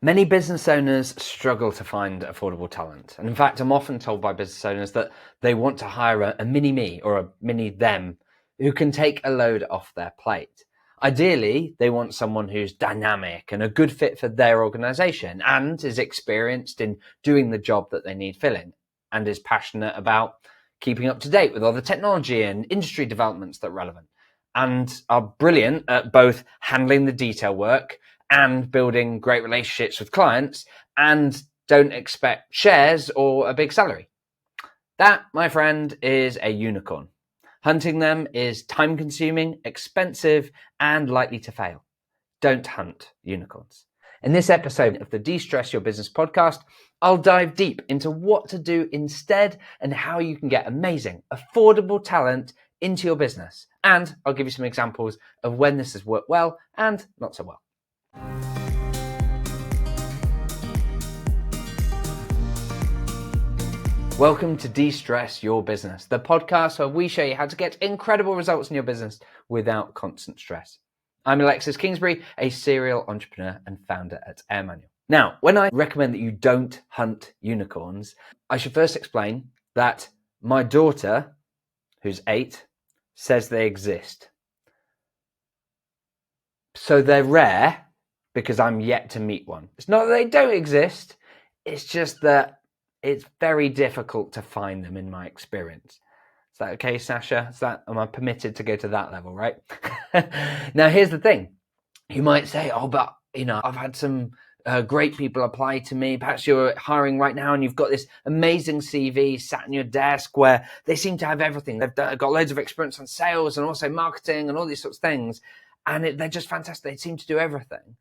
Many business owners struggle to find affordable talent. And in fact, I'm often told by business owners that they want to hire a mini me or a mini them who can take a load off their plate. Ideally, they want someone who's dynamic and a good fit for their organization and is experienced in doing the job that they need filling and is passionate about keeping up to date with all the technology and industry developments that are relevant and are brilliant at both handling the detail work and building great relationships with clients and don't expect shares or a big salary. That, my friend, is a unicorn. Hunting them is time consuming, expensive, and likely to fail. Don't hunt unicorns. In this episode of the De-Stress Your Business podcast, I'll dive deep into what to do instead and how you can get amazing, affordable talent into your business. And I'll give you some examples of when this has worked well and not so well. Welcome to De-Stress Your Business, the podcast where we show you how to get incredible results in your business without constant stress. I'm Alexis Kingsbury, a serial entrepreneur and founder at AirManual. Now, when I recommend that you don't hunt unicorns, I should first explain that my daughter, who's 8, says they exist. So they're rare because I'm yet to meet one. It's not that they don't exist, it's just that it's very difficult to find them in my experience. Is that okay, Sasha? Am I permitted to go to that level, right? Now, here's the thing. You might say, but I've had some great people apply to me. Perhaps you're hiring right now and you've got this amazing CV sat on your desk where they seem to have everything. They've got loads of experience on sales and also marketing and all these sorts of things. And they're just fantastic. They seem to do everything.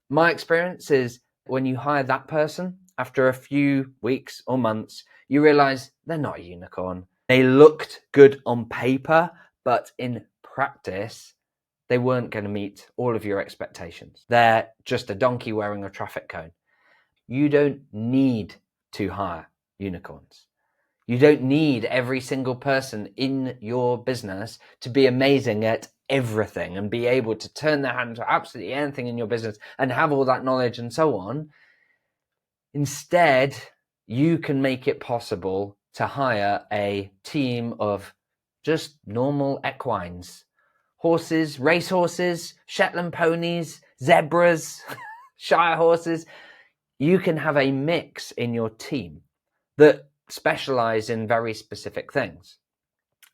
My experience is when you hire that person, after a few weeks or months, you realize they're not a unicorn. They looked good on paper, but in practice, they weren't going to meet all of your expectations. They're just a donkey wearing a traffic cone. You don't need to hire unicorns. You don't need every single person in your business to be amazing at everything and be able to turn their hand to absolutely anything in your business and have all that knowledge and so on. Instead, you can make it possible to hire a team of just normal equines, horses, racehorses, Shetland ponies, zebras, Shire horses. You can have a mix in your team that specialize in very specific things.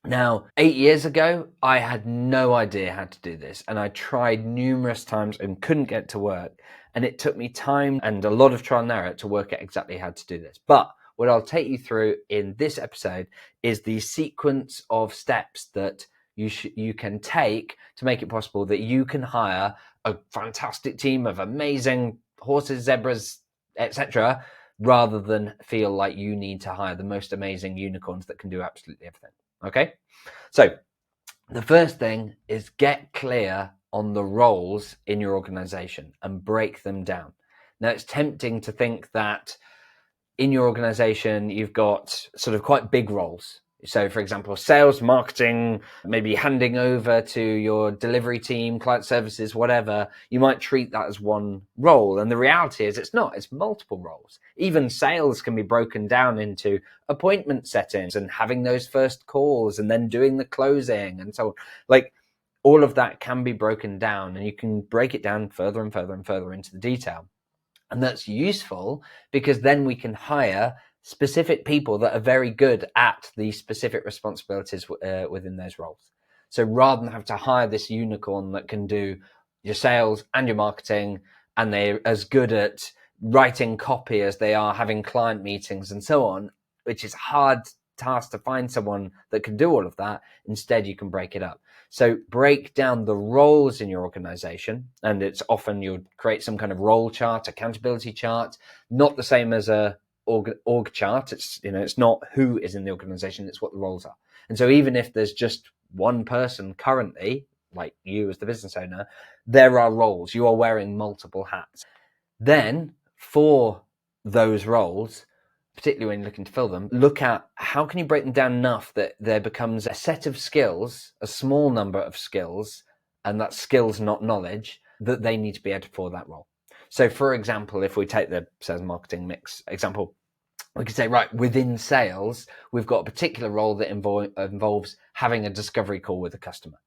Now, 8 years ago, I had no idea how to do this, and I tried numerous times and couldn't get it to work. And it took me time and a lot of trial and error to work out exactly how to do this. But what I'll take you through in this episode is the sequence of steps that you can take to make it possible that you can hire a fantastic team of amazing horses, zebras, etc., rather than feel like you need to hire the most amazing unicorns that can do absolutely everything. Okay? So the first thing is get clear on the roles in your organization and break them down. Now, it's tempting to think that in your organization, you've got sort of quite big roles. So, for example, sales, marketing, maybe handing over to your delivery team, client services, whatever, you might treat that as one role. And the reality is it's not, it's multiple roles. Even sales can be broken down into appointment settings and having those first calls and then doing the closing and so on. Like all of that can be broken down, and you can break it down further and further and further into the detail. And that's useful because then we can hire specific people that are very good at the specific responsibilities within those roles. So rather than have to hire this unicorn that can do your sales and your marketing, and they're as good at writing copy as they are having client meetings and so on, which is a hard task to find someone that can do all of that. Instead, you can break it up. So break down the roles in your organization, and it's often you'll create some kind of role chart, accountability chart, not the same as a org chart. It's not who is in the organization, it's what the roles are. And so even if there's just one person currently, like you as the business owner, there are roles. You are wearing multiple hats. Then for those roles, particularly when you're looking to fill them, look at how can you break them down enough that there becomes a set of skills, a small number of skills, and that's skills, not knowledge, that they need to be able to for that role. So for example, if we take the sales and marketing mix example, we could say, right, within sales, we've got a particular role that involves having a discovery call with a customer.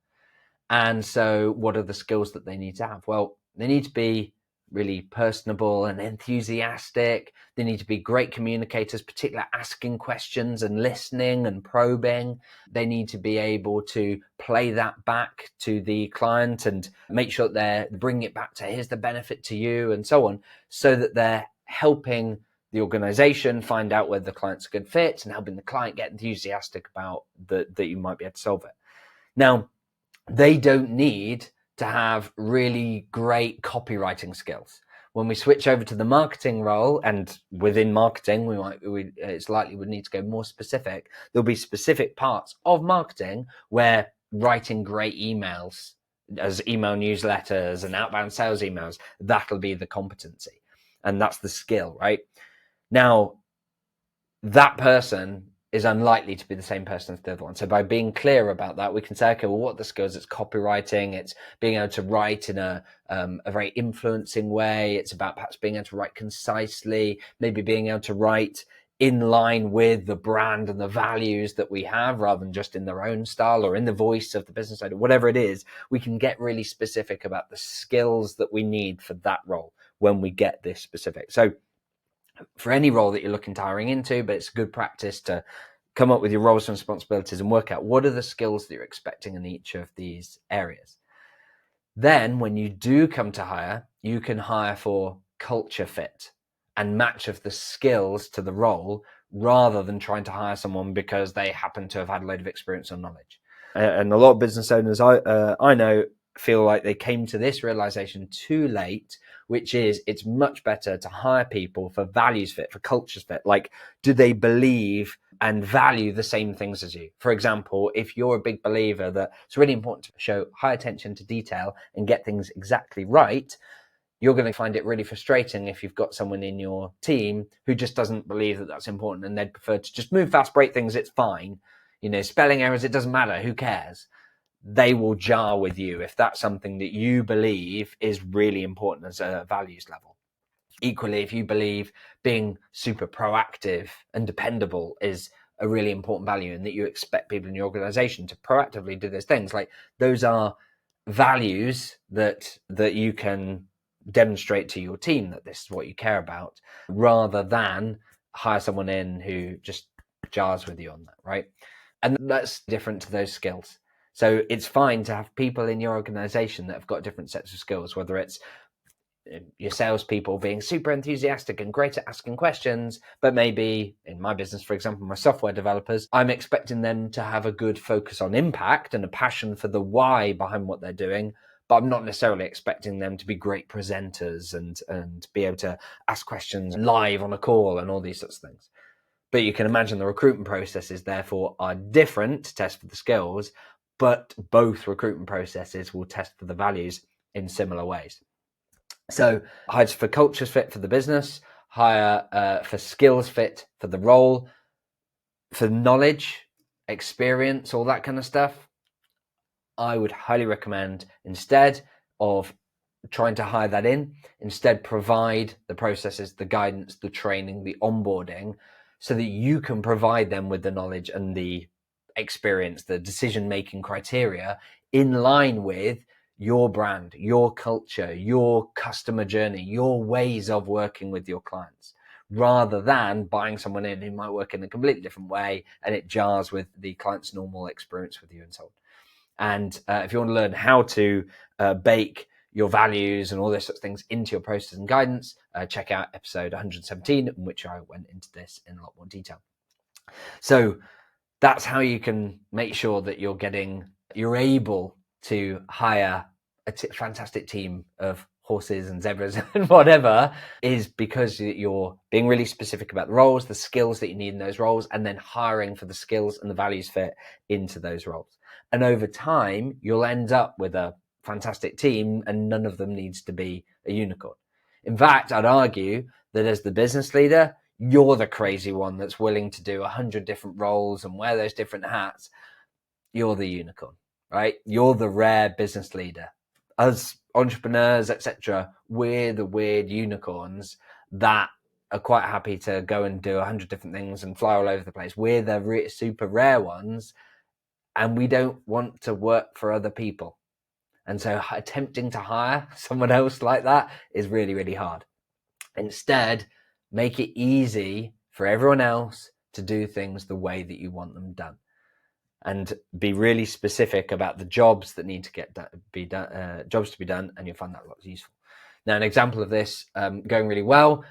And so what are the skills that they need to have? Well, they need to be really personable and enthusiastic. They need to be great communicators, particularly asking questions and listening and probing. They need to be able to play that back to the client and make sure that they're bringing it back to here's the benefit to you and so on, so that they're helping the organization find out whether the client's a good fit and helping the client get enthusiastic about that you might be able to solve it. Now, they don't need to have really great copywriting skills. When we switch over to the marketing role, and within marketing, it's likely we need to go more specific. There'll be specific parts of marketing where writing great emails as email newsletters and outbound sales emails, that'll be the competency. And that's the skill, right? Now, that person is unlikely to be the same person as the other one. So by being clear about that, we can say, okay, well, what are the skills? It's copywriting. It's being able to write in a very influencing way. It's about perhaps being able to write concisely, maybe being able to write in line with the brand and the values that we have, rather than just in their own style or in the voice of the business owner, whatever it is. We can get really specific about the skills that we need for that role when we get this specific. So for any role that you're looking to hiring into, but it's good practice to come up with your roles and responsibilities and work out what are the skills that you're expecting in each of these areas. Then when you do come to hire, you can hire for culture fit and match of the skills to the role, rather than trying to hire someone because they happen to have had a load of experience or knowledge. And a lot of business owners I know feel like they came to this realization too late, which is it's much better to hire people for values fit, for cultures fit. Like, do they believe and value the same things as you? For example, if you're a big believer that it's really important to show high attention to detail and get things exactly right, you're going to find it really frustrating if you've got someone in your team who just doesn't believe that that's important and they'd prefer to just move fast, break things, it's fine. Spelling errors, it doesn't matter, who cares? They will jar with you if that's something that you believe is really important as a values level. Equally, if you believe being super proactive and dependable is a really important value and that you expect people in your organization to proactively do those things, like those are values that you can demonstrate to your team that this is what you care about, rather than hire someone in who just jars with you on that, right? And that's different to those skills. So it's fine to have people in your organization that have got different sets of skills, whether it's your salespeople being super enthusiastic and great at asking questions, but maybe in my business, for example, my software developers, I'm expecting them to have a good focus on impact and a passion for the why behind what they're doing, but I'm not necessarily expecting them to be great presenters and be able to ask questions live on a call and all these sorts of things. But you can imagine the recruitment processes, therefore, are different to test for the skills, but both recruitment processes will test for the values in similar ways. So hire for cultures fit for the business, hire for skills fit for the role, for knowledge, experience, all that kind of stuff. I would highly recommend, instead of trying to hire that in, instead provide the processes, the guidance, the training, the onboarding, so that you can provide them with the knowledge and the experience, the decision-making criteria in line with your brand, your culture, your customer journey, your ways of working with your clients, rather than buying someone in who might work in a completely different way and it jars with the client's normal experience with you and so on. And if you want to learn how to bake your values and all those sorts of things into your process and guidance, check out episode 117, in which I went into this in a lot more detail. So that's how you can make sure that you're able to hire a fantastic team of horses and zebras and whatever, is because you're being really specific about the roles, the skills that you need in those roles, and then hiring for the skills and the values fit into those roles. And over time, you'll end up with a fantastic team, and none of them needs to be a unicorn. In fact, I'd argue that as the business leader, you're the crazy one that's willing to do 100 different roles and wear those different hats. You're the unicorn, right? You're the rare business leader. Us entrepreneurs, etc., we're the weird unicorns that are quite happy to go and do 100 different things and fly all over the place. We're the super rare ones, and we don't want to work for other people. And so attempting to hire someone else like that is really, really hard. Instead, make it easy for everyone else to do things the way that you want them done. And be really specific about the jobs that need to be done, and you'll find that lots useful. Now, an example of this going really well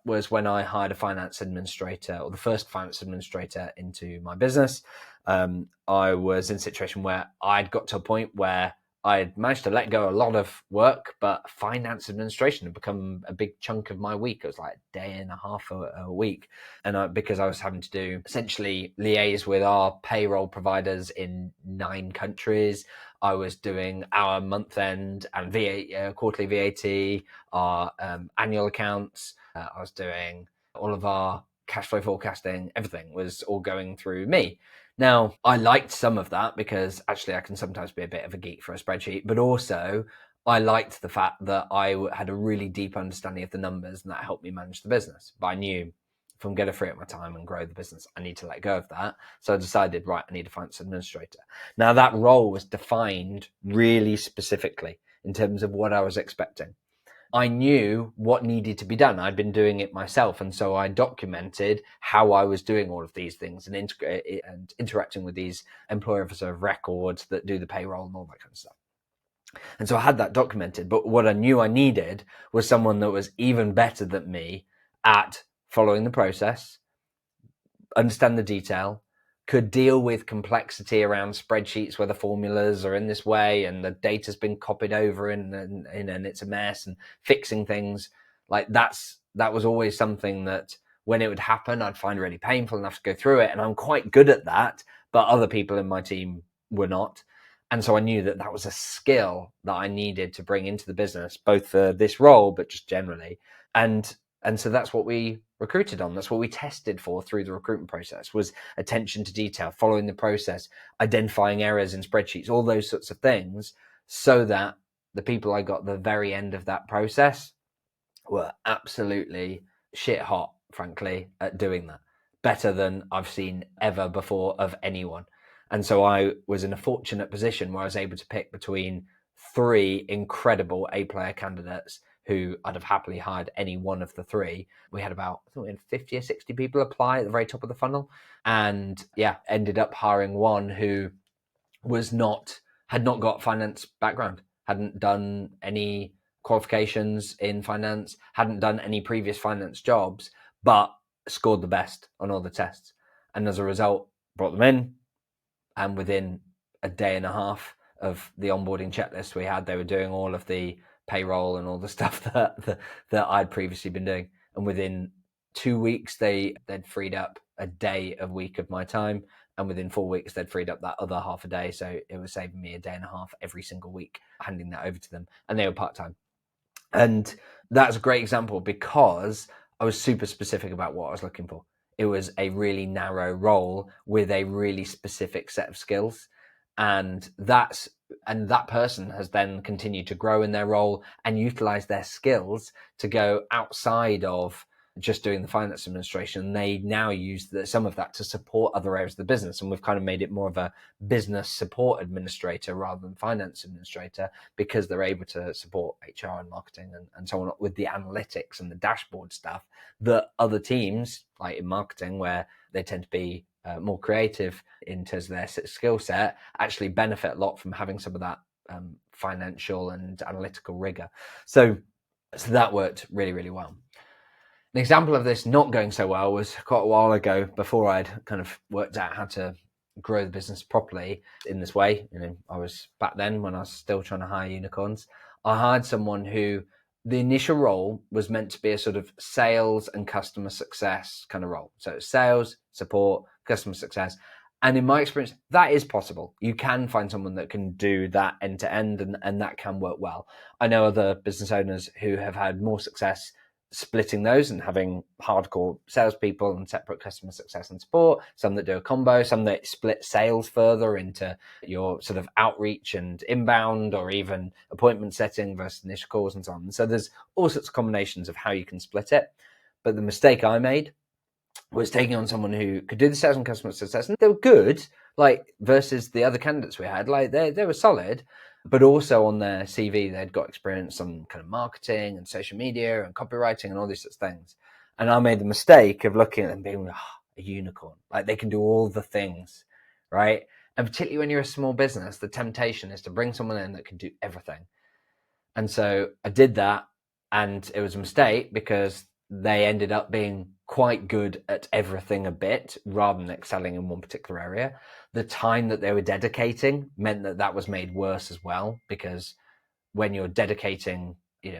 was when I hired a finance administrator, or the first finance administrator into my business. I was in a situation where I'd got to a point where I'd managed to let go a lot of work, but finance administration had become a big chunk of my week. It was like a day and a half a week. And because I was having to do essentially liaise with our payroll providers in 9 countries, I was doing our month end and quarterly VAT, our annual accounts. I was doing all of our cash flow forecasting. Everything was all going through me. Now, I liked some of that because actually I can sometimes be a bit of a geek for a spreadsheet, but also I liked the fact that I had a really deep understanding of the numbers, and that helped me manage the business. But I knew if I'm going to free up my time and grow the business, I need to let go of that. So I decided, right, I need a finance administrator. Now, that role was defined really specifically in terms of what I was expecting. I knew what needed to be done. I'd been doing it myself. And so I documented how I was doing all of these things and interacting with these employer officer of records that do the payroll and all that kind of stuff. And so I had that documented. But what I knew I needed was someone that was even better than me at following the process, understand the detail, could deal with complexity around spreadsheets where the formulas are in this way and the data's been copied over and it's a mess, and fixing things like that was always something that when it would happen, I'd find really painful enough to go through it. And I'm quite good at that, but other people in my team were not. And so I knew that that was a skill that I needed to bring into the business, both for this role, but just generally. And so that's what we recruited on. That's what we tested for through the recruitment process, was attention to detail, following the process, identifying errors in spreadsheets, all those sorts of things, so that the people I got at the very end of that process were absolutely shit hot, frankly, at doing that. Better than I've seen ever before of anyone. And so I was in a fortunate position where I was able to pick between 3 incredible A-player candidates who I'd have happily hired any one of the 3. We had about, I think we had 50 or 60 people apply at the very top of the funnel. And ended up hiring one who had not got finance background, hadn't done any qualifications in finance, hadn't done any previous finance jobs, but scored the best on all the tests. And as a result, brought them in. And within a day and a half of the onboarding checklist we had, they were doing all of the payroll and all the stuff that I'd previously been doing. And within 2 weeks, they'd freed up a day a week of my time. And within 4 weeks, they'd freed up that other half a day. So it was saving me a day and a half every single week, handing that over to them. And they were part-time. And that's a great example because I was super specific about what I was looking for. It was a really narrow role with a really specific set of skills. And that person has then continued to grow in their role and utilize their skills to go outside of just doing the finance administration. They now use some of that to support other areas of the business. And we've kind of made it more of a business support administrator rather than finance administrator, because they're able to support HR and marketing and so on with the analytics and the dashboard stuff that other teams, like in marketing, where they tend to be more creative in terms of their skill set, actually benefit a lot from having some of that financial and analytical rigor. So that worked really, really well. An example of this not going so well was quite a while ago, before I'd kind of worked out how to grow the business properly in this way. I was back then, when I was still trying to hire unicorns, I hired someone who the initial role was meant to be a sort of sales and customer success kind of role. So sales, support, customer success. And in my experience, that is possible. You can find someone that can do that end to end, and that can work well. I know other business owners who have had more success splitting those and having hardcore salespeople and separate customer success and support, some that do a combo, some that split sales further into your sort of outreach and inbound, or even appointment setting versus initial calls and so on. So there's all sorts of combinations of how you can split it. But the mistake I made was taking on someone who could do the sales and customer success, and they were good, like versus the other candidates we had, like they were solid, but also on their CV they'd got experience on kind of marketing and social media and copywriting and all these sorts of things. And I made the mistake of looking at them being a unicorn, like they can do all the things, right? And particularly when you're a small business, the temptation is to bring someone in that can do everything. And so I did that, and it was a mistake because they ended up being quite good at everything a bit rather than excelling in one particular area. The time that they were dedicating meant that that was made worse as well, because when you're dedicating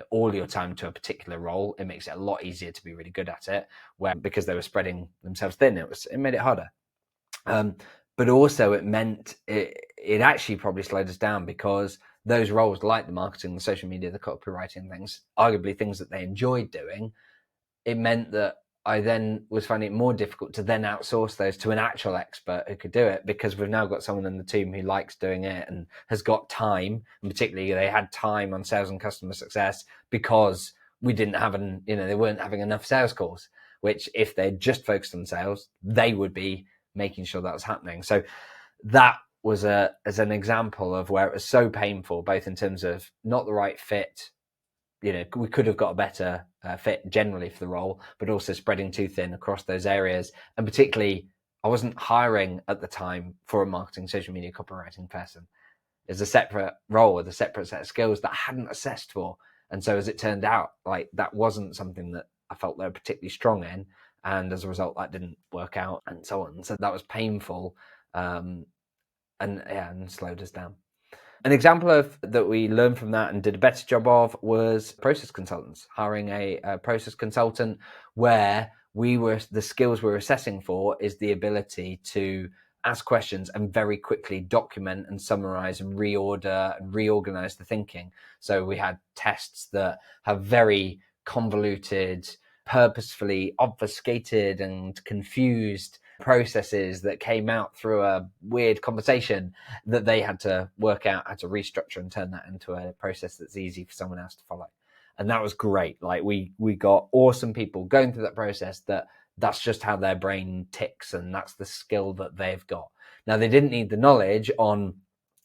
all your time to a particular role, it makes it a lot easier to be really good at it, where because they were spreading themselves thin, it made it harder. But also it meant it actually probably slowed us down, because those roles like the marketing, the social media, the copywriting things, arguably things that they enjoyed doing, it meant that I then was finding it more difficult to then outsource those to an actual expert who could do it, because we've now got someone in the team who likes doing it and has got time, and particularly they had time on sales and customer success because we didn't have they weren't having enough sales calls, which if they'd just focused on sales, they would be making sure that was happening. So that was as an example of where it was so painful, both in terms of not the right fit. We could have got a better fit generally for the role, but also spreading too thin across those areas. And particularly, I wasn't hiring at the time for a marketing, social media, copywriting person. It's a separate role with a separate set of skills that I hadn't assessed for. And so as it turned out, like that wasn't something that I felt they were particularly strong in. And as a result, that didn't work out and so on. So that was painful and slowed us down. An example of that we learned from that and did a better job of was process consultants, hiring a process consultant where the skills we're assessing for is the ability to ask questions and very quickly document and summarize and reorder and reorganize the thinking. So we had tests that have very convoluted, purposefully obfuscated and confused processes that came out through a weird conversation that they had to work out how to restructure and turn that into a process that's easy for someone else to follow. And that was great. Like we got awesome people going through that process that's just how their brain ticks, and that's the skill that they've got. Now, they didn't need the knowledge on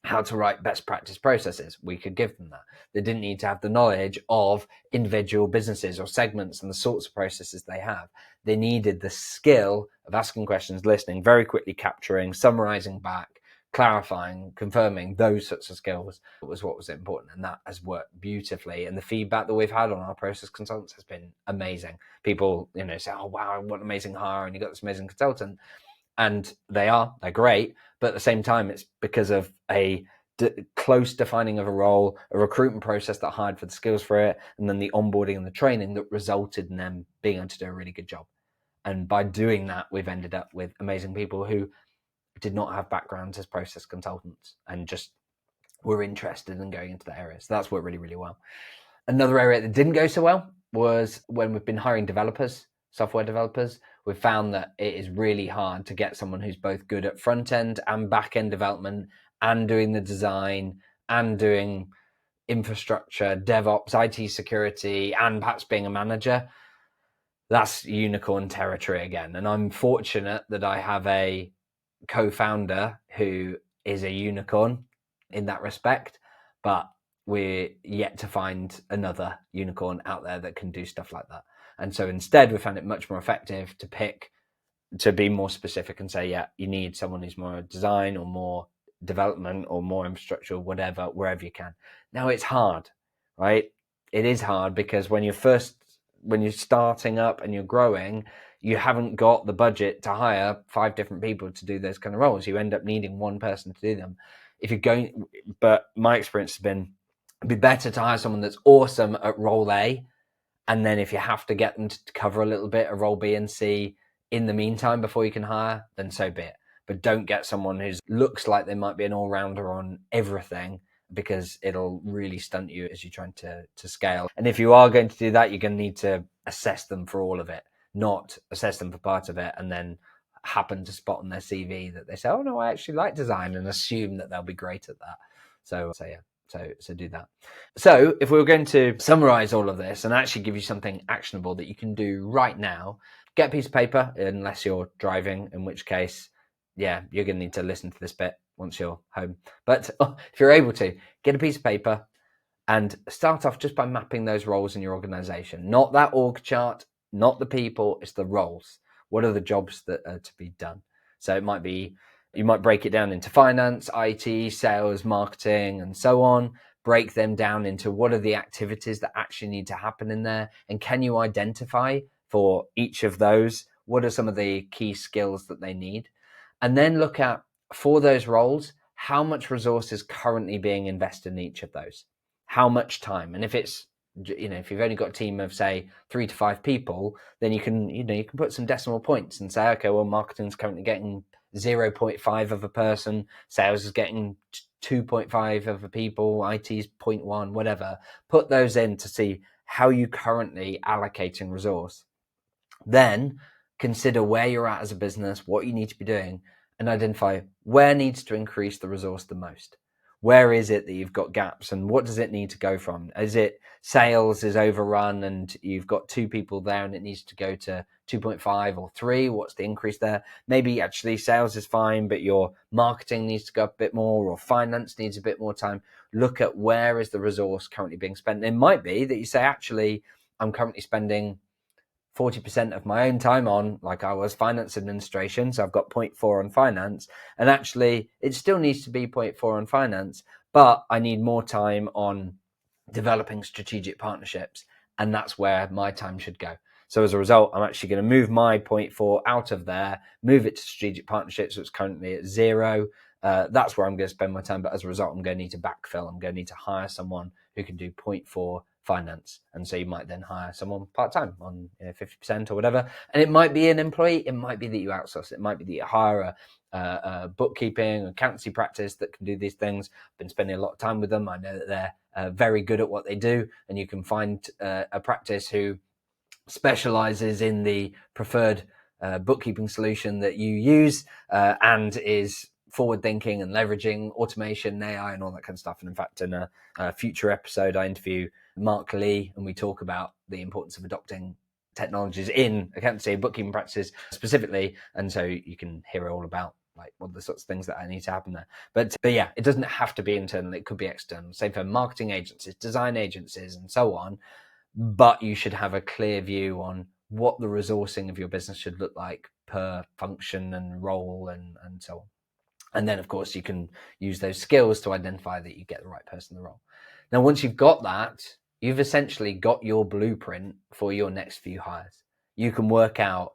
how to write best practice processes. We could give them that. They didn't need to have the knowledge of individual businesses or segments and the sorts of processes they have. They needed the skill of asking questions, listening, very quickly capturing, summarizing back, clarifying, confirming. Those sorts of skills was what was important, and that has worked beautifully. And the feedback that we've had on our process consultants has been amazing. People, say, "Oh wow, what an amazing hire, and you got this amazing consultant." And they're great, but at the same time, it's because of a close defining of a role, a recruitment process that hired for the skills for it, and then the onboarding and the training that resulted in them being able to do a really good job. And by doing that, we've ended up with amazing people who did not have backgrounds as process consultants and just were interested in going into that area. So that's worked really, really well. Another area that didn't go so well was when we've been hiring developers, software developers. We've found that it is really hard to get someone who's both good at front end and back end development and doing the design and doing infrastructure, DevOps, IT security, and perhaps being a manager. That's unicorn territory again. And I'm fortunate that I have a co-founder who is a unicorn in that respect, but we're yet to find another unicorn out there that can do stuff like that. And so instead, we found it much more effective to be more specific and say, yeah, you need someone who's more design or more development or more infrastructure, whatever, wherever you can. Now it's hard, right? It is hard because when you're starting up and you're growing, you haven't got the budget to hire 5 different people to do those kind of roles. You end up needing one person to do them. But my experience has been, it'd be better to hire someone that's awesome at role A, and then if you have to get them to cover a little bit of role B and C in the meantime before you can hire, then so be it. But don't get someone who looks like they might be an all-rounder on everything, because it'll really stunt you as you're trying to scale. And if you are going to do that, you're going to need to assess them for all of it, not assess them for part of it and then happen to spot on their CV that they say, oh no, I actually like design, and assume that they'll be great at that. So yeah. So do that. So if we were going to summarize all of this and actually give you something actionable that you can do right now, get a piece of paper, unless you're driving, in which case, yeah, you're going to need to listen to this bit once you're home. But if you're able to, get a piece of paper and start off just by mapping those roles in your organization. Not that org chart, not the people, it's the roles. What are the jobs that are to be done? So it might be, you might break it down into finance, IT, sales, marketing, and so on. Break them down into what are the activities that actually need to happen in there, and can you identify for each of those what are some of the key skills that they need, and then look at, for those roles, how much resource is currently being invested in each of those, how much time. And if it's, if you've only got a team of say 3 to 5 people, then you can put some decimal points and say, okay, well, marketing's currently getting 0.5 of a person, sales is getting 2.5 of a people, IT's 0.1, whatever. Put those in to see how you currently allocating resource. Then consider where you're at as a business, what you need to be doing, and identify where needs to increase the resource the most. Where is it that you've got gaps, and what does it need to go from? Is it sales is overrun and you've got 2 people there and it needs to go to 2.5 or 3? What's the increase there? Maybe actually sales is fine, but your marketing needs to go up a bit more, or finance needs a bit more time. Look at where is the resource currently being spent. It might be that you say, actually, I'm currently spending 40% of my own time on, like I was, finance administration. So I've got 0.4 on finance, and actually it still needs to be 0.4 on finance, but I need more time on developing strategic partnerships. And that's where my time should go. So as a result, I'm actually going to move my 0.4 out of there, move it to strategic partnerships, which is currently at 0. That's where I'm going to spend my time. But as a result, I'm going to need to backfill. I'm going to need to hire someone who can do 0.4 finance. And so you might then hire someone part-time on 50% or whatever. And it might be an employee. It might be that you outsource. It might be that you hire a bookkeeping, accountancy practice that can do these things. I've been spending a lot of time with them. I know that they're very good at what they do. And you can find a practice who specializes in the preferred bookkeeping solution that you use and is forward thinking and leveraging automation, AI, and all that kind of stuff. And in fact, in a future episode, I interview Mark Lee, and we talk about the importance of adopting technologies in accountancy and bookkeeping practices specifically. And so you can hear all about like what are the sorts of things that need to happen there. But yeah, it doesn't have to be internal. It could be external. Same for marketing agencies, design agencies, and so on. But you should have a clear view on what the resourcing of your business should look like per function and role and so on. And then, of course, you can use those skills to identify that you get the right person in the role. Now, once you've got that, you've essentially got your blueprint for your next few hires. You can work out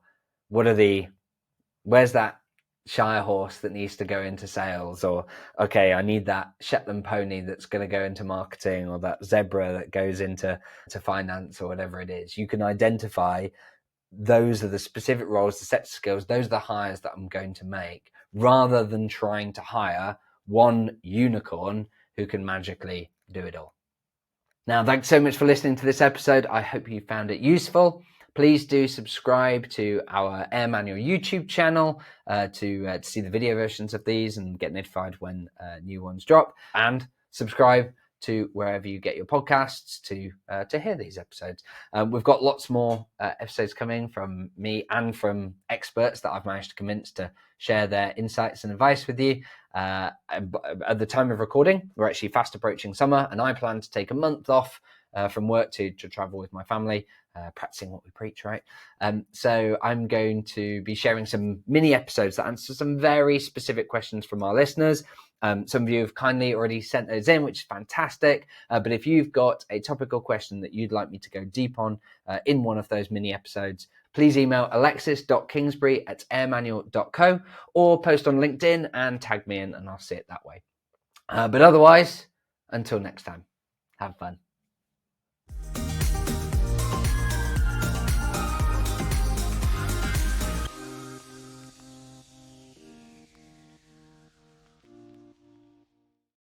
where's that Shire horse that needs to go into sales, or okay, I need that Shetland pony that's going to go into marketing, or that zebra that goes into finance, or whatever it is. You can identify those are the specific roles, the set of skills, those are the hires that I'm going to make, rather than trying to hire one unicorn who can magically do it all. Now, thanks so much for listening to this episode. I hope you found it useful. Please do subscribe to our AirManual YouTube channel to see the video versions of these and get notified when new ones drop. And subscribe to wherever you get your podcasts to hear these episodes. We've got lots more episodes coming from me and from experts that I've managed to convince to share their insights and advice with you. At the time of recording, we're actually fast approaching summer, and I plan to take a month off from work to travel with my family, practicing what we preach, right? So I'm going to be sharing some mini episodes that answer some very specific questions from our listeners. Some of you have kindly already sent those in, which is fantastic. But if you've got a topical question that you'd like me to go deep on in one of those mini episodes, please email alexis.kingsbury@airmanual.co or post on LinkedIn and tag me in, and I'll see it that way. But otherwise, until next time, have fun.